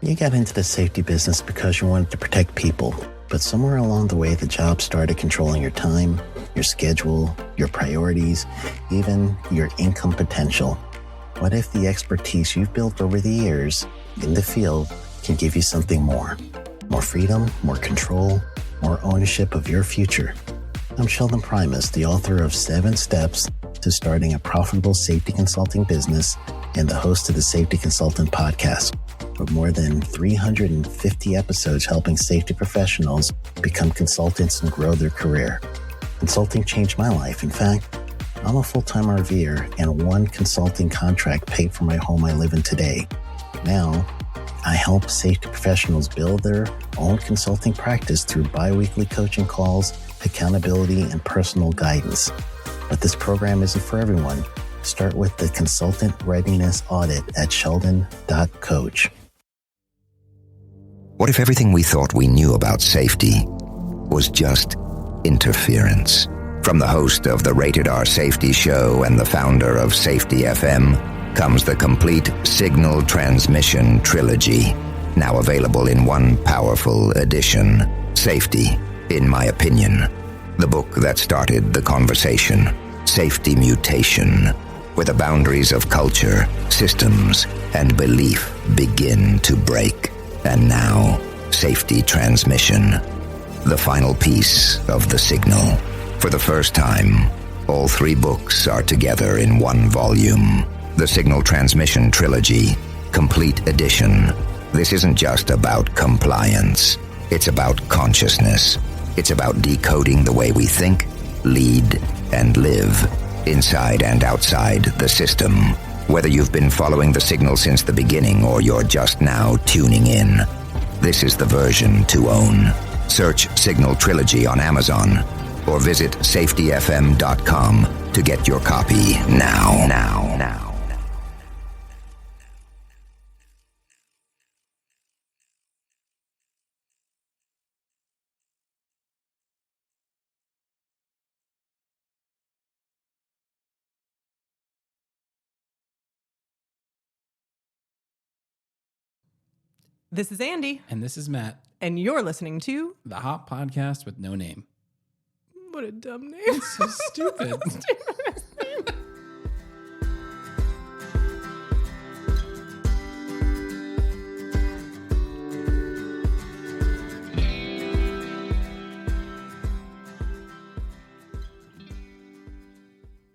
You got into the safety business because you wanted to protect people, but somewhere along the way, the job started controlling your time, your schedule, your priorities, even your income potential. What if the expertise you've built over the years in the field can give you something more? More freedom, more control, more ownership of your future. I'm Sheldon Primus, the author of 7 Steps to Starting a Profitable Safety Consulting Business and the host of the Safety Consultant Podcast, with more than 350 episodes helping safety professionals become consultants and grow their career. Consulting changed my life. In fact, I'm a full-time RVer, and one consulting contract paid for my home I live in today. Now, I help safety professionals build their own consulting practice through bi-weekly coaching calls, accountability, and personal guidance. But this program isn't for everyone. Start with the Consultant Readiness Audit at sheldon.coach. What if everything we thought we knew about safety was just interference? From the host of the Rated R Safety Show and the founder of Safety FM comes the complete Signal Transmission Trilogy, now available in one powerful edition. Safety, in my opinion, the book that started the conversation. Safety Mutation, where the boundaries of culture, systems, and belief begin to break. And now, Safety Transmission, the final piece of the signal. For the first time, all 3 books are together in one volume. The Signal Transmission Trilogy, Complete Edition. This isn't just about compliance. It's about consciousness. It's about decoding the way we think, lead, and live, inside and outside the system. Whether you've been following the signal since the beginning or you're just now tuning in, this is the version to own. Search Signal Trilogy on Amazon or visit safetyfm.com to get your copy now. This is Andy. And this is Matt. And you're listening to The Hop Podcast with no name. What a dumb name. It's so stupid.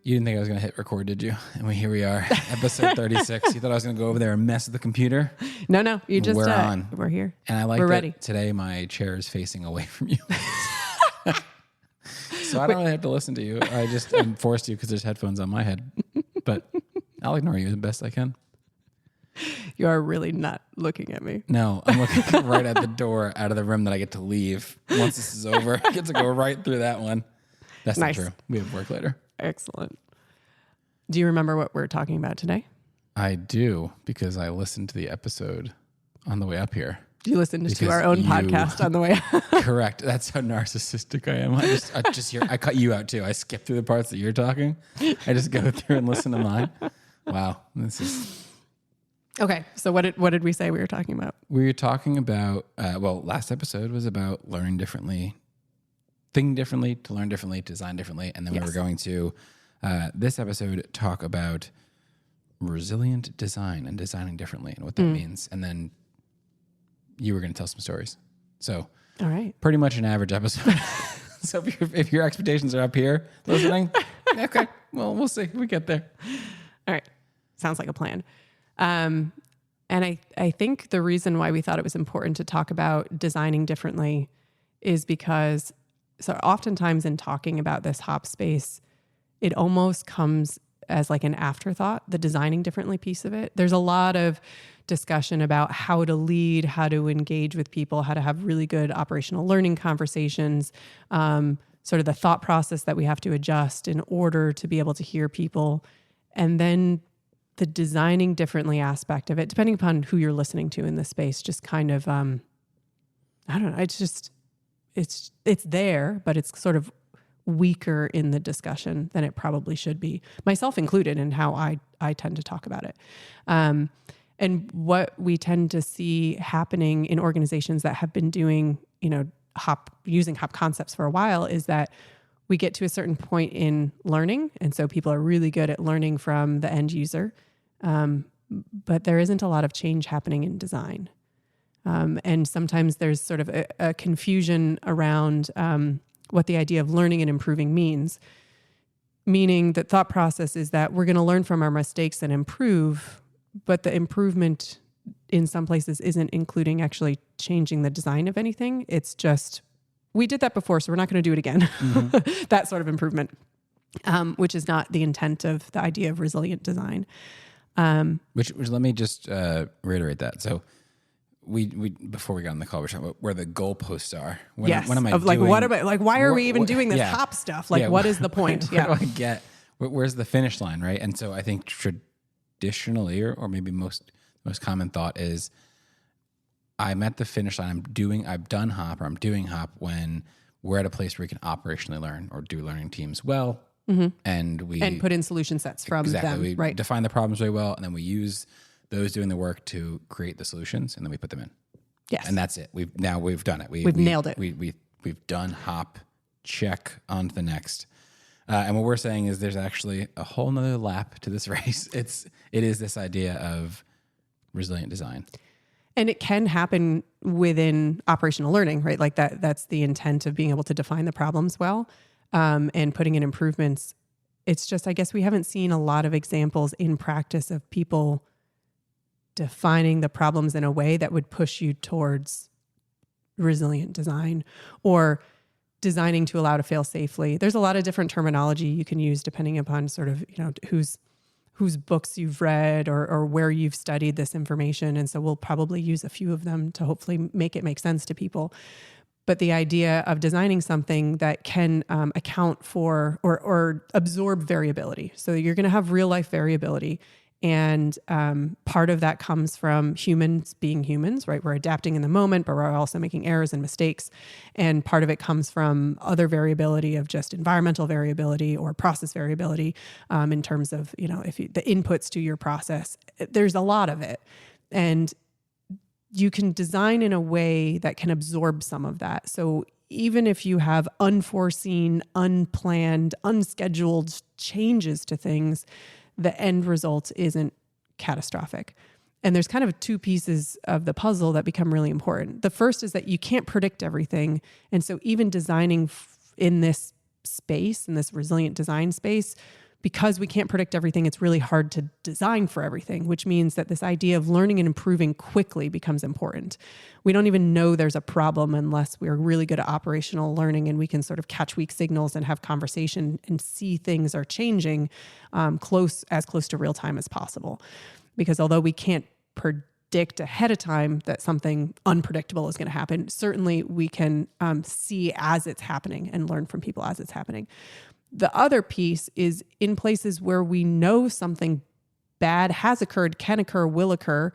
You didn't think I was going to hit record, did you? And here we are, episode 36. You thought I was going to go over there and mess with the computer? No. You just We're on. We're here. And I like We're that ready. Today my chair is facing away from you. So I don't really have to listen to you. I'm forced to because there's headphones on my head. But I'll ignore you the best I can. You are really not looking at me. No, I'm looking right at the door out of the room that I get to leave. Once this is over, I get to go right through that one. That's Nice. not true. We have work later. Excellent. Do you remember what we're talking about today? I do, because I listened to the episode on the way up here. You listened to Because our own you- podcast on the way out. Correct. That's how narcissistic I am. I cut you out too. I skip through the parts that you're talking. I just go through and listen to mine. Wow. This is... Okay, so what did we say we were talking about? We were talking about, last episode was about learning differently, thinking differently, to learn differently, to design differently. And then we were going to, this episode, talk about resilient design and designing differently and what that means. And then you were going to tell some stories. So All right. pretty much an average episode. So if your expectations are up here listening, okay, well, we'll see. We get there. All right. Sounds like a plan. And I think the reason why we thought it was important to talk about designing differently is because so oftentimes in talking about this hop space, it almost comes as like an afterthought, the designing differently piece of it. There's a lot of discussion about how to lead, how to engage with people, how to have really good operational learning conversations, sort of the thought process that we have to adjust in order to be able to hear people. And then the designing differently aspect of it, depending upon who you're listening to in this space, just kind of, I don't know, it's there, but it's sort of weaker in the discussion than it probably should be, myself included in how I tend to talk about it. And And what we tend to see happening in organizations that have been doing, using HOP concepts for a while is that we get to a certain point in learning. And so people are really good at learning from the end user. But there isn't a lot of change happening in design. And sometimes there's sort of a confusion around what the idea of learning and improving means. Meaning that thought process is that we're going to learn from our mistakes and improve, but the improvement in some places isn't including actually changing the design of anything. It's just, we did that before, so we're not going to do it again. Mm-hmm. That sort of improvement, which is not the intent of the idea of resilient design. Which let me just reiterate that. So we before we got on the call, we're talking about where the goalposts are. When am I doing? What am I, why are we even doing this HOP stuff? What is the point? Where do I get? Where's the finish line, right? And so I think traditionally, or maybe most common thought is, I'm at the finish line. I've done HOP, or I'm doing HOP when we're at a place where we can operationally learn or do learning teams well. Mm-hmm. And put in solution sets from them. We right. define the problems very well, and then we use those doing the work to create the solutions, and then we put them in. Yes. And that's it. We've done it. We've nailed it. We've done HOP, check, on to the next. And what we're saying is there's actually a whole nother lap to this race. It is this idea of resilient design. And it can happen within operational learning, right? Like that's the intent of being able to define the problems well, and putting in improvements. It's just, I guess we haven't seen a lot of examples in practice of people defining the problems in a way that would push you towards resilient design or designing to allow to fail safely. There's a lot of different terminology you can use depending upon sort of, whose books you've read or where you've studied this information. And so we'll probably use a few of them to hopefully make it make sense to people. But the idea of designing something that can account for or absorb variability. So you're going to have real life variability. And part of that comes from humans being humans, right? We're adapting in the moment, but we're also making errors and mistakes. And part of it comes from other variability of just environmental variability or process variability in terms of, the inputs to your process. There's a lot of it. And you can design in a way that can absorb some of that. So even if you have unforeseen, unplanned, unscheduled changes to things, the end result isn't catastrophic. And there's kind of two pieces of the puzzle that become really important. The first is that you can't predict everything. And so even designing in this space, in this resilient design space, because we can't predict everything, it's really hard to design for everything, which means that this idea of learning and improving quickly becomes important. We don't even know there's a problem unless we're really good at operational learning and we can sort of catch weak signals and have conversation and see things are changing as close to real time as possible. Because although we can't predict ahead of time that something unpredictable is going to happen, certainly we can see as it's happening and learn from people as it's happening. The other piece is in places where we know something bad has occurred, can occur, will occur,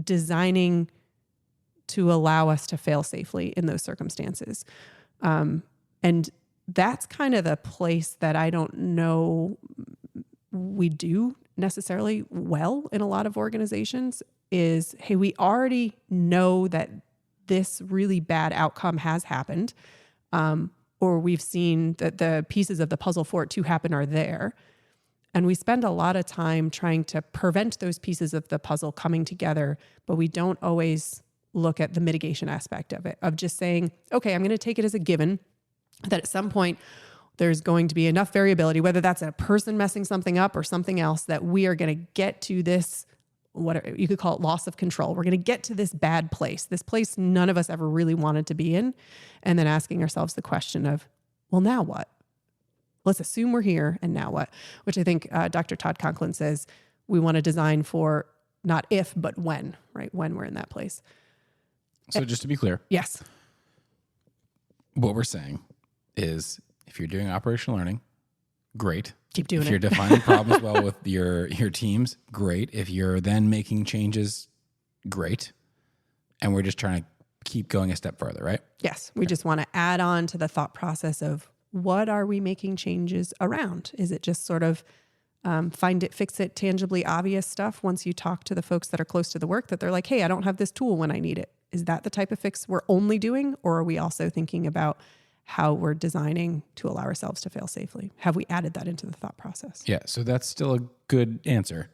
designing to allow us to fail safely in those circumstances. And that's kind of the place that I don't know we do necessarily well in a lot of organizations is, hey, we already know that this really bad outcome has happened. Or we've seen that the pieces of the puzzle for it to happen are there. And we spend a lot of time trying to prevent those pieces of the puzzle coming together, but we don't always look at the mitigation aspect of it, of just saying, okay, I'm going to take it as a given that at some point there's going to be enough variability, whether that's a person messing something up or something else, that we are going to get to this, what you could call it loss of control. We're going to get to this bad place, this place none of us ever really wanted to be in. And then asking ourselves the question of, well, now what? Let's assume we're here, and now what? Which I think Dr. Todd Conklin says we want to design for not if, but when, right? When we're in that place. So just to be clear. Yes. What we're saying is if you're doing operational learning, great. Keep doing it. If you're defining problems well with your teams, great. If you're then making changes, great. And we're just trying to keep going a step further, right? Yes. We just want to add on to the thought process of what are we making changes around? Is it just sort of find it, fix it, tangibly obvious stuff. Once you talk to the folks that are close to the work, that they're like, hey, I don't have this tool when I need it. Is that the type of fix we're only doing? Or are we also thinking about how we're designing to allow ourselves to fail safely? Have we added that into the thought process? Yeah. So that's still a good answer.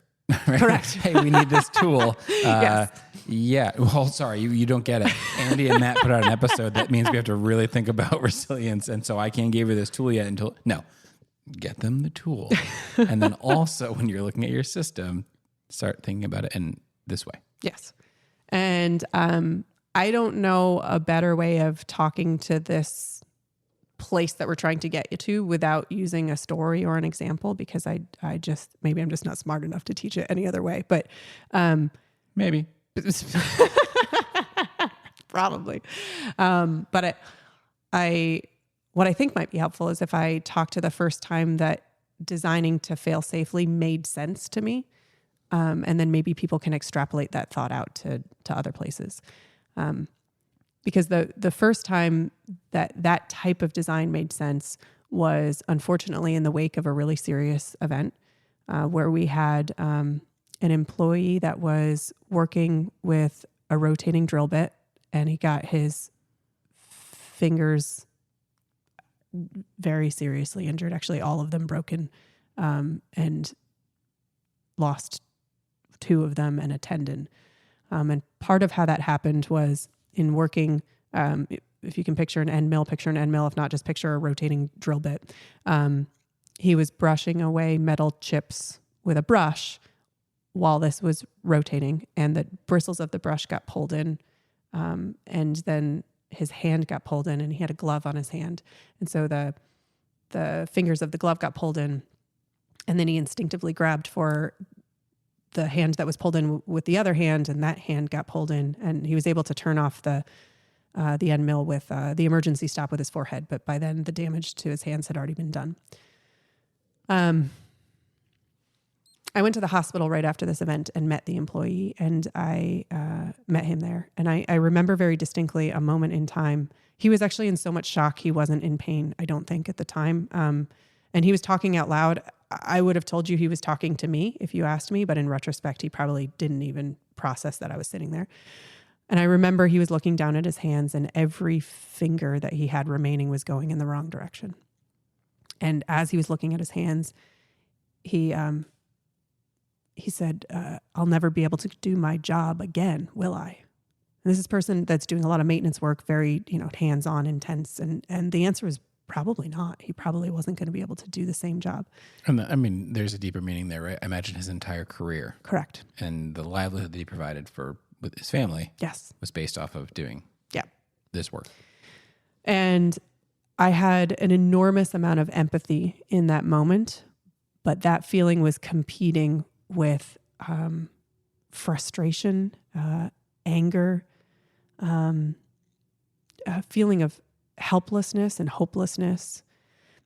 Right? Correct. Hey, we need this tool. Yes. Yeah. Well, sorry, you don't get it. Andy and Matt put out an episode that means we have to really think about resilience. And so I can't give you this tool yet until, no, get them the tool. And then also when you're looking at your system, start thinking about it in this way. Yes. And I don't know a better way of talking to this place that we're trying to get you to without using a story or an example, because I just, maybe I'm just not smart enough to teach it any other way, but maybe. Probably. But what I think might be helpful is if I talk to the first time that designing to fail safely made sense to me. And then maybe people can extrapolate that thought out to other places. Because the first time that type of design made sense was unfortunately in the wake of a really serious event where we had an employee that was working with a rotating drill bit, and he got his fingers very seriously injured, actually all of them broken, and lost 2 of them and a tendon. And part of how that happened was in working, if you can picture an end mill, if not just picture a rotating drill bit. He was brushing away metal chips with a brush while this was rotating, and the bristles of the brush got pulled in, and then his hand got pulled in, and he had a glove on his hand. And so the fingers of the glove got pulled in, and then he instinctively grabbed for the hand that was pulled in with the other hand, and that hand got pulled in, and he was able to turn off the end mill with the emergency stop with his forehead. But by then the damage to his hands had already been done. I went to the hospital right after this event and met the employee, and I met him there. And I remember very distinctly a moment in time. He was actually in so much shock. He wasn't in pain, I don't think, at the time. And he was talking out loud. I would have told you he was talking to me if you asked me, but in retrospect, he probably didn't even process that I was sitting there. And I remember he was looking down at his hands, and every finger that he had remaining was going in the wrong direction. And as he was looking at his hands, he said, I'll never be able to do my job again, will I? And this is a person that's doing a lot of maintenance work, very, hands-on, intense. And the answer is probably not. He probably wasn't going to be able to do the same job. And there's a deeper meaning there, right? I imagine his entire career. Correct. And the livelihood that he provided with his family. Yes. Was based off of doing this work. And I had an enormous amount of empathy in that moment, but that feeling was competing with frustration, anger, a feeling of helplessness and hopelessness.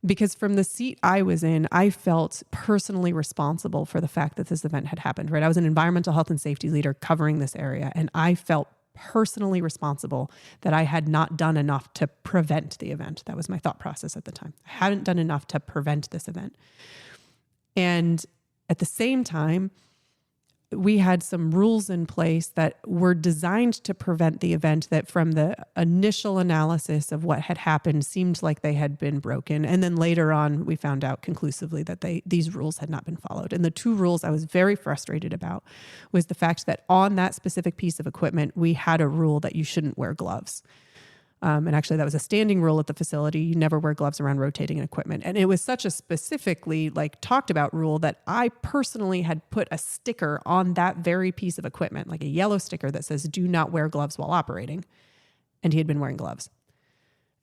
Because from the seat I was in, I felt personally responsible for the fact that this event had happened, right? I was an environmental health and safety leader covering this area, and I felt personally responsible that I had not done enough to prevent the event. That was my thought process at the time. I hadn't done enough to prevent this event. And at the same time, we had some rules in place that were designed to prevent the event that from the initial analysis of what had happened seemed like they had been broken. And then later on, we found out conclusively that these rules had not been followed. And the 2 rules I was very frustrated about was the fact that on that specific piece of equipment, we had a rule that you shouldn't wear gloves. And actually, that was a standing rule at the facility. You never wear gloves around rotating equipment. And it was such a specifically talked about rule that I personally had put a sticker on that very piece of equipment, like a yellow sticker that says, do not wear gloves while operating. And he had been wearing gloves.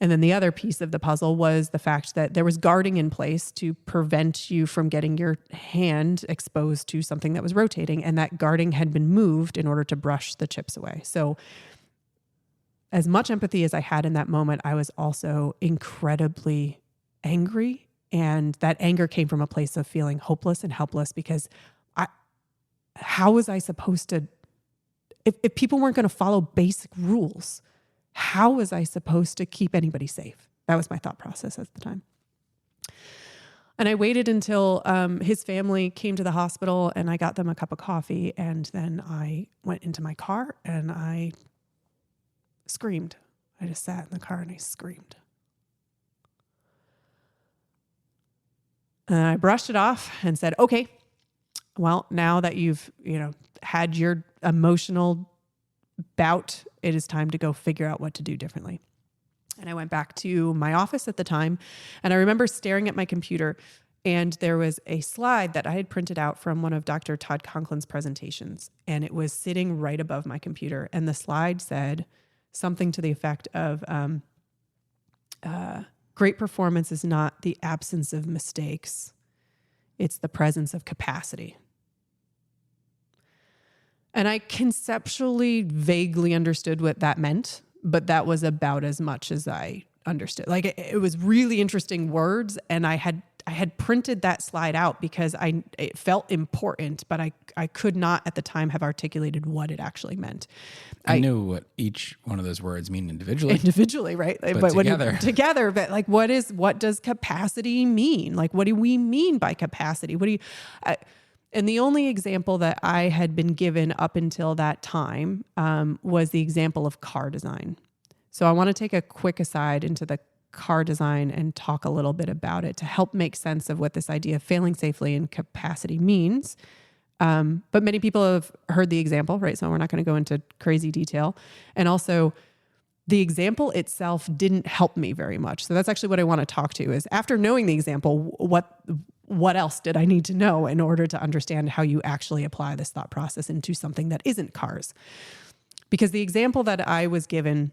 And then the other piece of the puzzle was the fact that there was guarding in place to prevent you from getting your hand exposed to something that was rotating. And that guarding had been moved in order to brush the chips away. So as much empathy as I had in that moment, I was also incredibly angry. And that anger came from a place of feeling hopeless and helpless because how was I supposed to, if people weren't going to follow basic rules, how was I supposed to keep anybody safe? That was my thought process at the time. And I waited until his family came to the hospital, and I got them a cup of coffee. And then I went into my car and I screamed. I just sat in the car and I screamed. And I brushed it off and said, okay, well, now that you've, had your emotional bout, it is time to go figure out what to do differently. And I went back to my office at the time, and I remember staring at my computer, and there was a slide that I had printed out from one of Dr. Todd Conklin's presentations, and it was sitting right above my computer. And the slide said something to the effect of, great performance is not the absence of mistakes. It's the presence of capacity. And I conceptually vaguely understood what that meant, but that was about as much as I understood. Like it was really interesting words, and I had printed that slide out because it felt important, but I could not at the time have articulated what it actually meant. I knew what each one of those words mean individually. Individually, right? But together. Together, but like what does capacity mean? Like what do we mean by capacity? And the only example that I had been given up until that time was the example of car design. So I want to take a quick aside into the car design and talk a little bit about it to help make sense of what this idea of failing safely and capacity means. But many people have heard the example, right? So we're not going to go into crazy detail. And also, the example itself didn't help me very much. So that's actually what I want to talk to is after knowing the example, what else did I need to know in order to understand how you actually apply this thought process into something that isn't cars? Because the example that I was given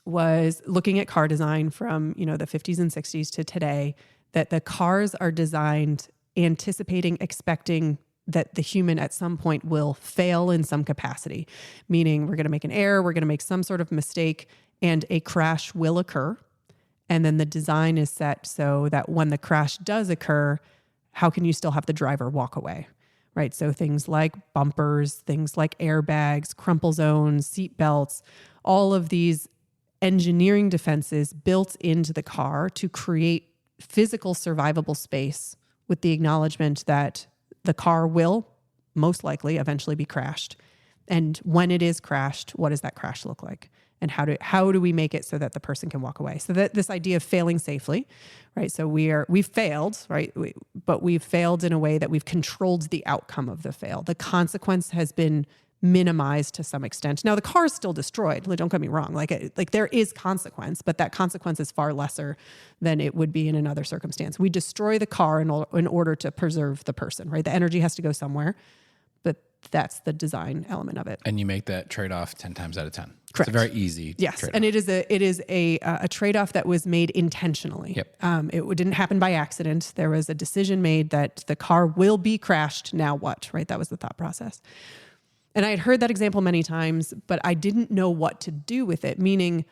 was looking at car design from, the 50s and 60s to today, that the cars are designed expecting that the human at some point will fail in some capacity, meaning we're going to make an error, we're going to make some sort of mistake, and a crash will occur. And then the design is set so that when the crash does occur, how can you still have the driver walk away, right? So things like bumpers, things like airbags, crumple zones, seat belts, all of these engineering defenses built into the car to create physical survivable space with the acknowledgement that the car will most likely eventually be crashed. And when it is crashed, what does that crash look like? And how do we make it so that the person can walk away? So that this idea of failing safely, right? So we've failed, right? But we've failed in a way that we've controlled the outcome of the fail. The consequence has been minimized to some extent. Now the car is still destroyed. Don't get me wrong. Like there is consequence, but that consequence is far lesser than it would be in another circumstance. We destroy the car in order to preserve the person, right? The energy has to go somewhere, but that's the design element of it. And you make that trade-off 10 times out of 10. Correct. It's a very easy yes, trade-off. and it is a trade-off that was made intentionally. Yep. It didn't happen by accident. There was a decision made that the car will be crashed. Now what? Right? That was the thought process. And I had heard that example many times, but I didn't know what to do with it. Meaning,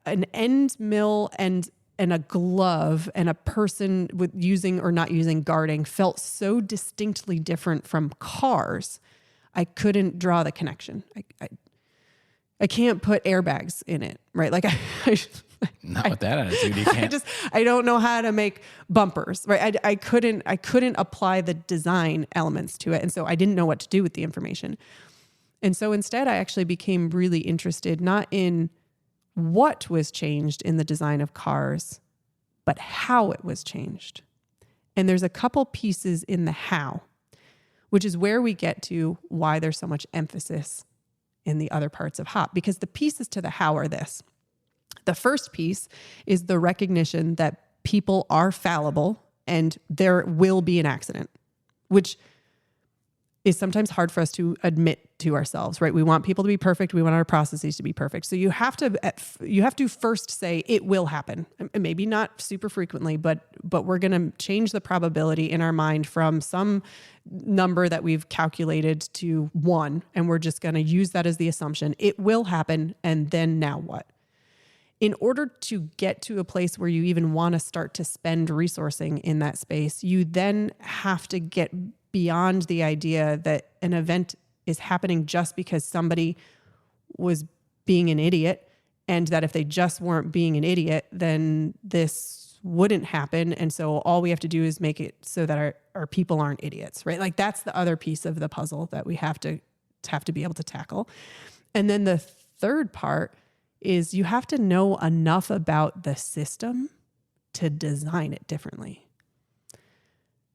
an end mill and a glove and a person with using or not using guarding felt so distinctly different from cars. I couldn't draw the connection. I can't put airbags in it, right? Like not with that attitude, you can't. I don't know how to make bumpers, right? I couldn't apply the design elements to it, and so I didn't know what to do with the information. And so instead, I actually became really interested not in what was changed in the design of cars, but how it was changed. And there's a couple pieces in the how, which is where we get to why there's so much emphasis in the other parts of HOP, because the pieces to the how are this. The first piece is the recognition that people are fallible and there will be an accident, which is sometimes hard for us to admit to ourselves, right? We want people to be perfect. We want our processes to be perfect. So you have to first say it will happen. Maybe not super frequently, but we're going to change the probability in our mind from some number that we've calculated to 1, and we're just going to use that as the assumption. It will happen, and then now what? In order to get to a place where you even want to start to spend resourcing in that space, you then have to get beyond the idea that an event is happening just because somebody was being an idiot, and that if they just weren't being an idiot, then this wouldn't happen. And so all we have to do is make it so that our people aren't idiots, right? Like that's the other piece of the puzzle that we have to be able to tackle. And then the third part is you have to know enough about the system to design it differently.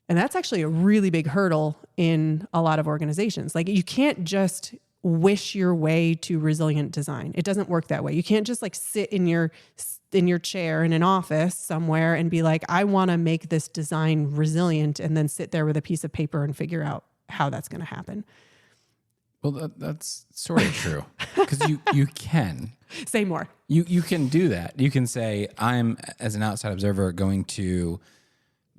And that's actually a really big hurdle in a lot of organizations. Like you can't just wish your way to resilient design. It doesn't work that way. You can't just like sit in your chair in an office somewhere and be like, I want to make this design resilient, and then sit there with a piece of paper and figure out how that's going to happen. Well, that's sort of true, because you can. Say more. You can do that. You can say, I'm, as an outside observer, going to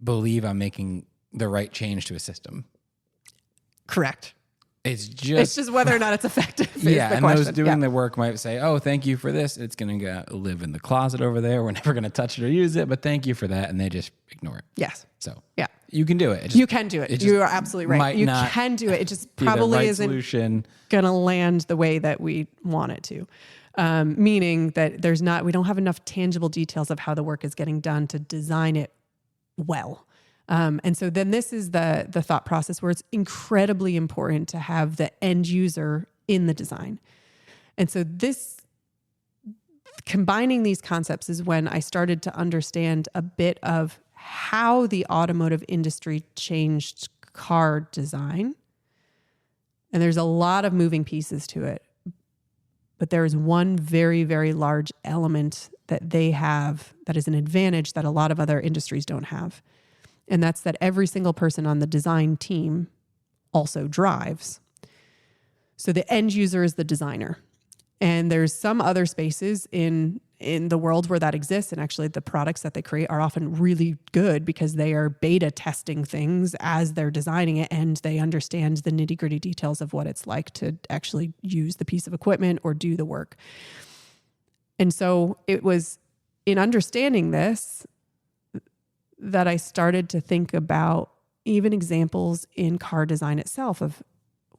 believe I'm making the right change to a system. Correct. It's just whether or not it's effective. Yeah, and those doing the work might say, "Oh, thank you for this. It's going to live in the closet over there. We're never going to touch it or use it, but thank you for that." And they just ignore it. Yes. So yeah, you can do it. You can do it. You are absolutely right. You can do it. It just probably isn't going to land the way that we want it to. Meaning that we don't have enough tangible details of how the work is getting done to design it well. And so then this is the thought process where it's incredibly important to have the end user in the design. And so combining these concepts is when I started to understand a bit of how the automotive industry changed car design. And there's a lot of moving pieces to it. But there is one very, very large element that they have that is an advantage that a lot of other industries don't have. And that's that every single person on the design team also drives. So the end user is the designer. And there's some other spaces in the world where that exists. And actually the products that they create are often really good because they are beta testing things as they're designing it, and they understand the nitty-gritty details of what it's like to actually use the piece of equipment or do the work. And so it was in understanding this that I started to think about even examples in car design itself of,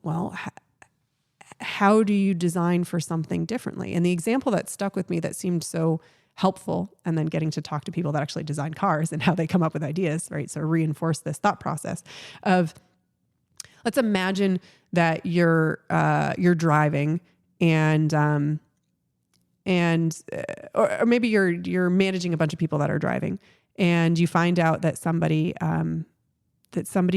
well, how do you design for something differently? And the example that stuck with me that seemed so helpful, and then getting to talk to people that actually design cars and how they come up with ideas, right? So reinforce this thought process of, let's imagine that you're driving and or maybe you're managing a bunch of people that are driving, and you find out that somebody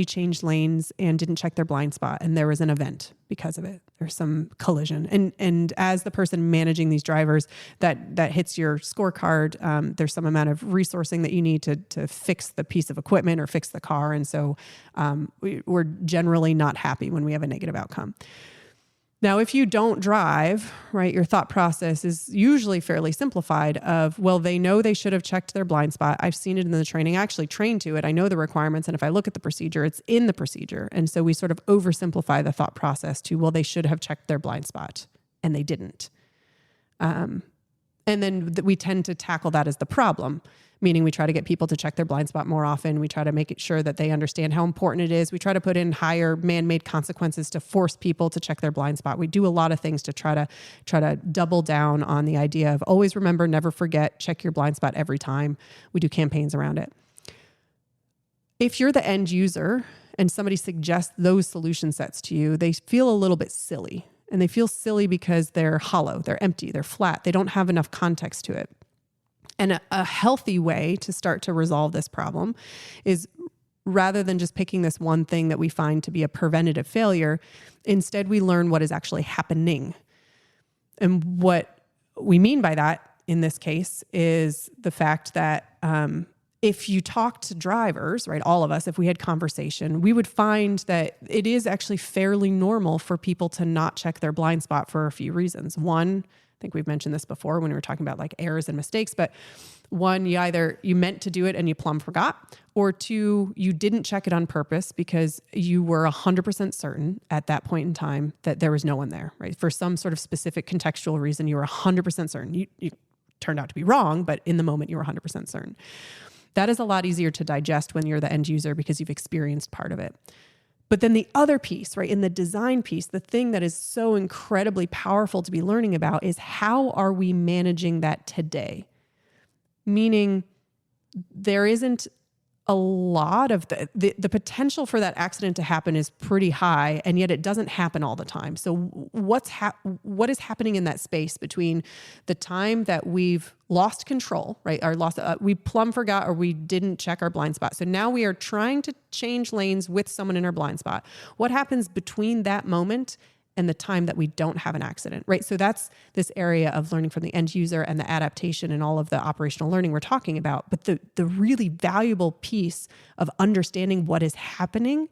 changed lanes and didn't check their blind spot, and there was an event because of it. There's some collision, and as the person managing these drivers, that hits your scorecard. There's some amount of resourcing that you need to fix the piece of equipment or fix the car, and so we're generally not happy when we have a negative outcome. Now, if you don't drive, right, your thought process is usually fairly simplified of, well, they know they should have checked their blind spot. I've seen it in the training. I actually trained to it. I know the requirements. And if I look at the procedure, it's in the procedure. And so we sort of oversimplify the thought process to, well, they should have checked their blind spot, and they didn't. And then we tend to tackle that as the problem, meaning we try to get people to check their blind spot more often. We try to make it sure that they understand how important it is. We try to put in higher man-made consequences to force people to check their blind spot. We do a lot of things to try to double down on the idea of always remember, never forget, check your blind spot every time. We do campaigns around it. If you're the end user and somebody suggests those solution sets to you, they feel a little bit silly. And they feel silly because they're hollow, they're empty, they're flat. They don't have enough context to it. And a healthy way to start to resolve this problem is, rather than just picking this one thing that we find to be a preventative failure, instead we learn what is actually happening. And what we mean by that in this case is the fact that if you talk to drivers, right, all of us, if we had conversation, we would find that it is actually fairly normal for people to not check their blind spot for a few reasons. One, I think we've mentioned this before when we were talking about like errors and mistakes, but one, you meant to do it and you plumb forgot, or two, you didn't check it on purpose because you were 100% certain at that point in time that there was no one there, right? For some sort of specific contextual reason, you were 100% certain. You turned out to be wrong, but in the moment you were 100% certain. That is a lot easier to digest when you're the end user because you've experienced part of it. But then the other piece, right, in the design piece, the thing that is so incredibly powerful to be learning about is how are we managing that today? Meaning, there isn't a lot of the potential for that accident to happen is pretty high, and yet it doesn't happen all the time. So what is happening in that space between the time that we've lost control, right? We plumb forgot, or we didn't check our blind spot. So now we are trying to change lanes with someone in our blind spot. What happens between that moment and the time that we don't have an accident, right? So that's this area of learning from the end user and the adaptation and all of the operational learning we're talking about. But the really valuable piece of understanding what is happening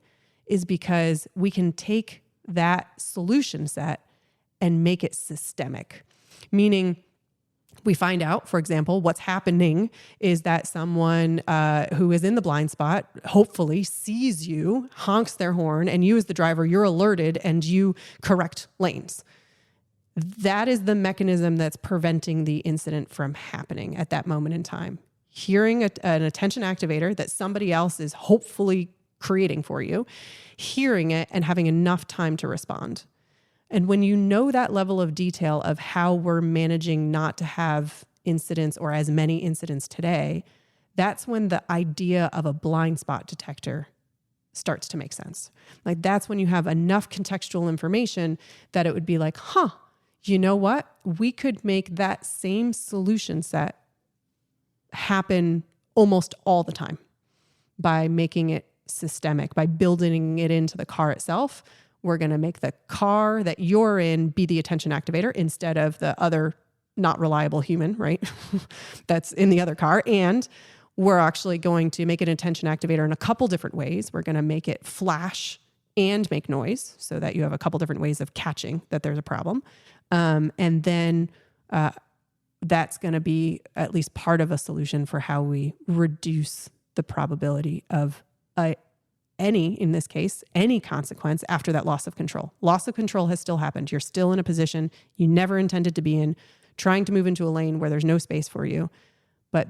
is because we can take that solution set and make it systemic, meaning we find out, for example, what's happening is that someone who is in the blind spot hopefully sees you, honks their horn, and you as the driver, you're alerted and you correct lanes. That is the mechanism that's preventing the incident from happening at that moment in time. Hearing an attention activator that somebody else is hopefully creating for you, hearing it and having enough time to respond. And when you know that level of detail of how we're managing not to have incidents or as many incidents today, that's when the idea of a blind spot detector starts to make sense. Like that's when you have enough contextual information that it would be like, you know what? We could make that same solution set happen almost all the time by making it systemic, by building it into the car itself. We're going to make the car that you're in be the attention activator instead of the other not reliable human, right? That's in the other car. And we're actually going to make an attention activator in a couple different ways. We're going to make it flash and make noise so that you have a couple different ways of catching that there's a problem. And then that's going to be at least part of a solution for how we reduce the probability of in this case, any consequence after that loss of control. Loss of control has still happened. You're still in a position you never intended to be in, trying to move into a lane where there's no space for you. But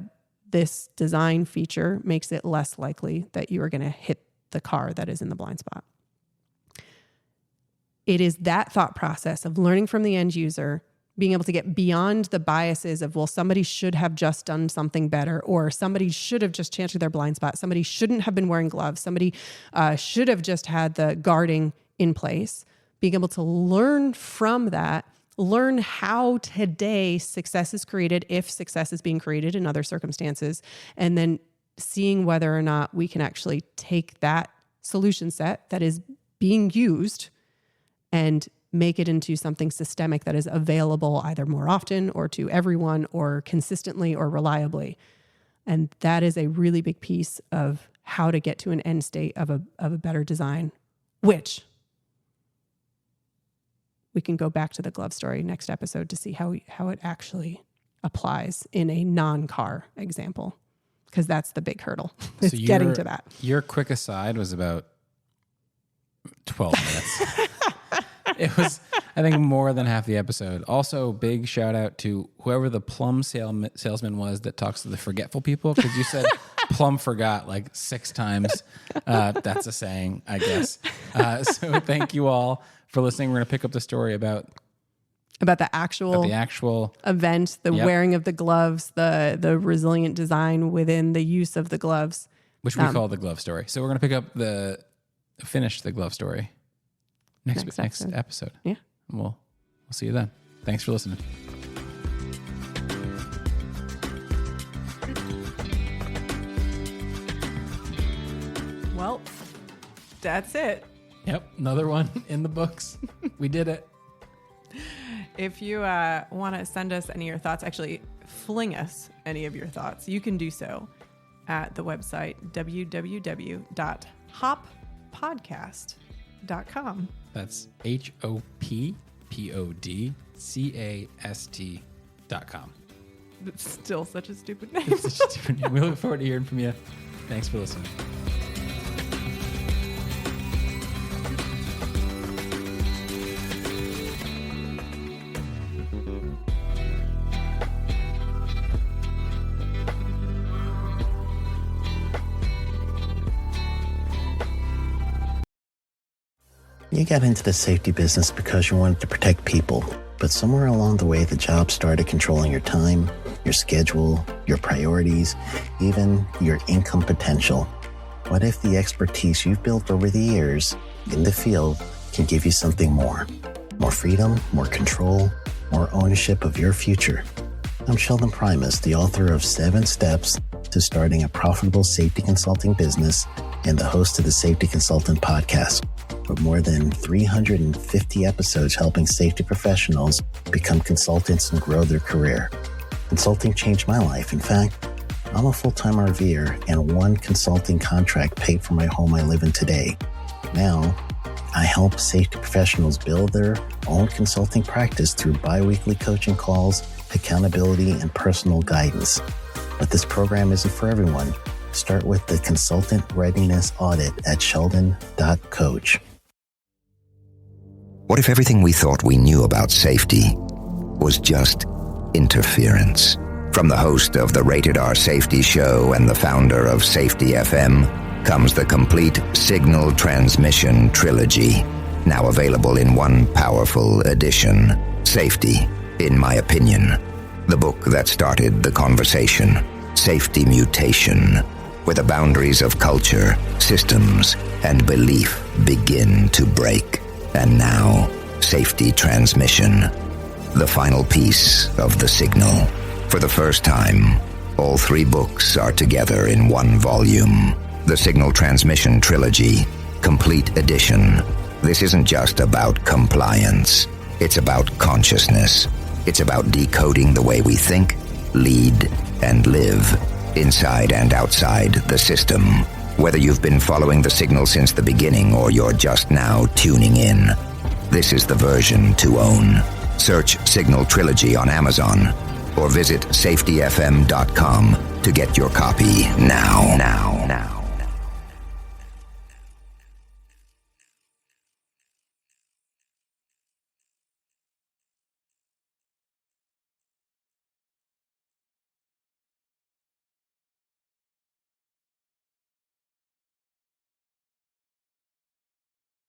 this design feature makes it less likely that you are going to hit the car that is in the blind spot. It is that thought process of learning from the end user, being able to get beyond the biases of, well, somebody should have just done something better, or somebody should have just changed their blind spot. Somebody shouldn't have been wearing gloves. Somebody should have just had the guarding in place. Being able to learn from that, learn how today success is created, if success is being created in other circumstances, and then seeing whether or not we can actually take that solution set that is being used and make it into something systemic that is available either more often or to everyone or consistently or reliably. And that is a really big piece of how to get to an end state of a better design, which we can go back to the glove story next episode to see how it actually applies in a non-car example, because that's the big hurdle. It's getting to that. Your quick aside was about 12 minutes. It was, I think, more than half the episode. Also, big shout out to whoever the plum salesman was that talks to the forgetful people, because you said plum forgot like 6 times. That's a saying, I guess. So thank you all for listening. We're going to pick up the story about the actual event, the wearing of the gloves, the resilient design within the use of the gloves, which we call the glove story. So we're going to pick up finish the glove story next episode. Yeah. We'll see you then. Thanks for listening. Well, that's it. Yep. Another one in the books. We did it. If you want to send us any of your thoughts, actually fling us any of your thoughts, you can do so at the website www.hoppodcast.com. That's HOPPODCAST.com. It's still such a stupid name. It's such a stupid name. We look forward to hearing from you. Thanks for listening. You got into the safety business because you wanted to protect people. But somewhere along the way, the job started controlling your time, your schedule, your priorities, even your income potential. What if the expertise you've built over the years in the field can give you something more? More freedom, more control, more ownership of your future. I'm Sheldon Primus, the author of 7 Steps to Starting a Profitable Safety Consulting Business and the host of the Safety Consultant Podcast, with more than 350 episodes helping safety professionals become consultants and grow their career. Consulting changed my life. In fact, I'm a full-time RVer, and one consulting contract paid for my home I live in today. Now, I help safety professionals build their own consulting practice through bi-weekly coaching calls, accountability, and personal guidance. But this program isn't for everyone. Start with the Consultant Readiness Audit at sheldon.coach. What if everything we thought we knew about safety was just interference? From the host of the Rated R Safety Show and the founder of Safety FM comes the complete Signal Transmission Trilogy, now available in one powerful edition. Safety, in my opinion, the book that started the conversation. Safety Mutation, where the boundaries of culture, systems, and belief begin to break. And now, Safety Transmission, the final piece of the signal. For the first time, all 3 books are together in one volume. The Signal Transmission Trilogy, Complete Edition. This isn't just about compliance. It's about consciousness. It's about decoding the way we think, lead, and live, inside and outside the system. Whether you've been following the signal since the beginning or you're just now tuning in, this is the version to own. Search Signal Trilogy on Amazon or visit safetyfm.com to get your copy now.